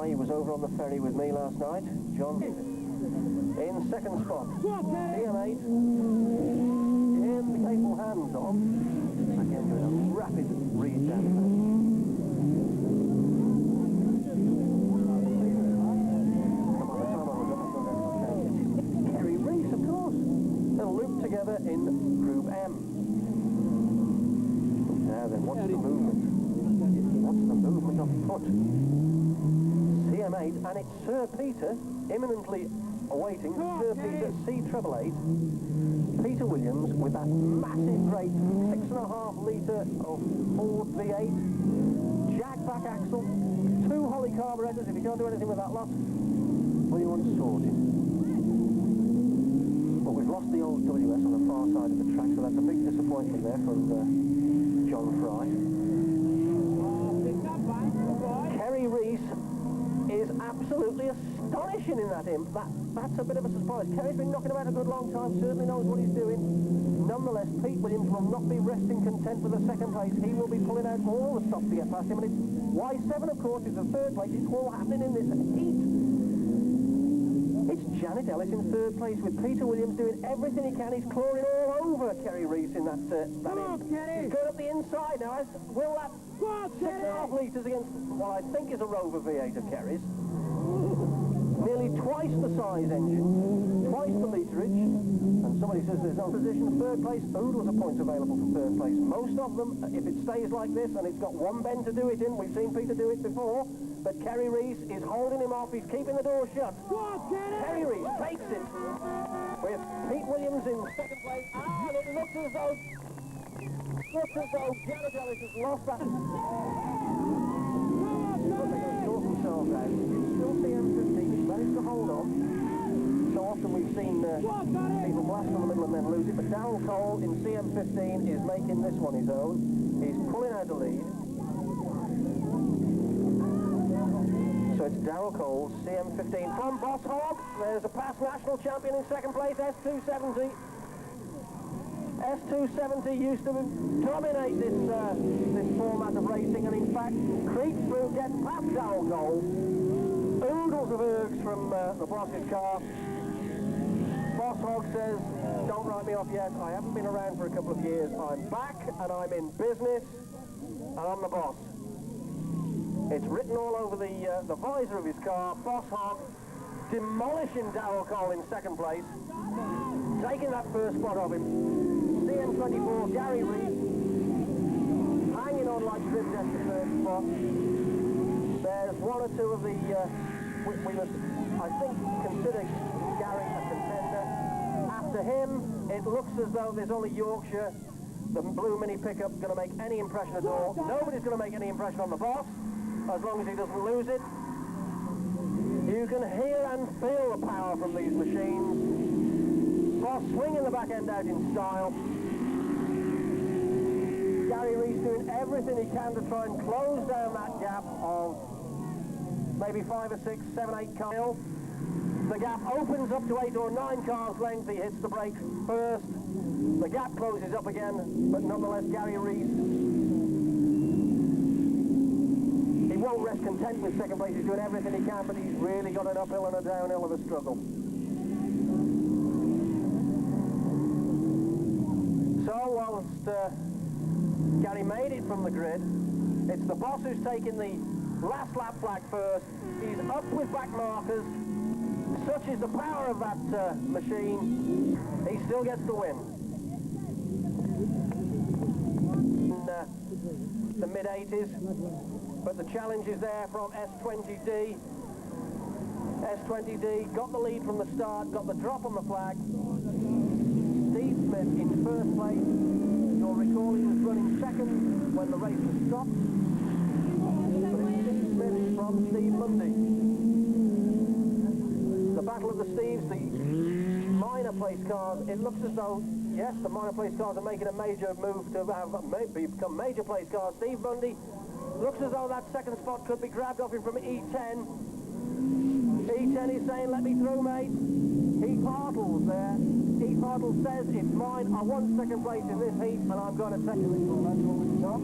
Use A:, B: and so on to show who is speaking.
A: Fry, he was over on the ferry with me last night. John in second spot. CM8 in the capable hands of, again doing a rapid read down there. Kerry Reese, of course. They'll loop together in Group M. Now then, what's the movement? What's the movement of foot? CM8, and it's Sir Peter, imminently awaiting Sir Peter C888. Peter Williams with that massive great 6.5 litre of Ford V8, jack back axle, 2 Holly carburetors. If you can't do anything with that lot, well, you want sorted. But we've lost the old WS on the far side of the track, so that's a big disappointment there for John Fry. Kerry Reese is absolutely astonishing in that imp. That's a bit of a surprise. Kerry's been knocking about a good long time, certainly knows what he's doing. Nonetheless, Pete Williams will not be resting content with the second place. He will be pulling out all the stops to get past him, and it's Y7, of course, is the third place. It's all happening in this heat. It's Janet Ellis in third place with Peter Williams doing everything he can. He's clawing all over Kerry Reese in that imp. He's going up the inside now. Will that 6.5 litres against what I think is a Rover V8 of Kerry's? Nearly twice the size engine, twice the literage, and somebody says there's no position. Third place, oodles of points available for third place. Most of them, if it stays like this, and it's got one bend to do it in, we've seen Peter do it before, but Kerry Reese is holding him off, he's keeping the door shut. Kerry Reese takes it, with Pete Williams in second place, and it looks as though Janet Ellis has lost that. Themselves out. It's still CM15, he's managed to hold on. So often we've seen people blast from the middle and then lose it, but Darrell Cole in CM15 is making this one his own. He's pulling out the lead. So it's Darrell Cole, CM15 from Boss Hogg. There's a past national champion in second place, S270. S270 used to dominate this format of racing, and in fact creeps through, gets past Darrell Cole. Oodles of ergs from the boss's car. Boss Hogg says, don't write me off yet, I haven't been around for a couple of years, I'm back and I'm in business and I'm the boss. It's written all over the visor of his car. Boss Hogg demolishing Darrell Cole in second place, taking that first spot of him. CM24, Gary Reese, hanging on like Cribs at the third spot. There's one or two of the, we must, I think, consider Gary a contender. After him, it looks as though there's only Yorkshire, the blue mini pickup, going to make any impression at all. Nobody's going to make any impression on the boss, as long as he doesn't lose it. You can hear and feel the power from these machines. Boss swinging the back end out in style. Gary Reese doing everything he can to try and close down that gap of maybe 5 or 6, 7, 8 cars. The gap opens up to 8 or 9 cars length. He hits the brakes first. The gap closes up again, but nonetheless Gary Reese, he won't rest content with second place. He's doing everything he can, but he's really got an uphill and a downhill of a struggle. So whilst Gary made it from the grid, it's the boss who's taking the last lap flag first. He's up with back markers. Such is the power of that machine. He still gets the win. In the mid-80s, but the challenge is there from S20D. S20D got the lead from the start, got the drop on the flag. Steve Smith in first place. You'll recall he was running second when the race was stopped. But it's Steve Smith from Steve Mundy. The battle of the Steves, the minor place cars. It looks as though, yes, the minor place cars are making a major move to have become major place cars. Steve Mundy looks as though that second spot could be grabbed off him from E10. E10 is saying, let me through, mate. Heath Hartle's there. Heath Hartle says, it's mine. I won second place in this heat, and I'm going to take it. That's what we've got.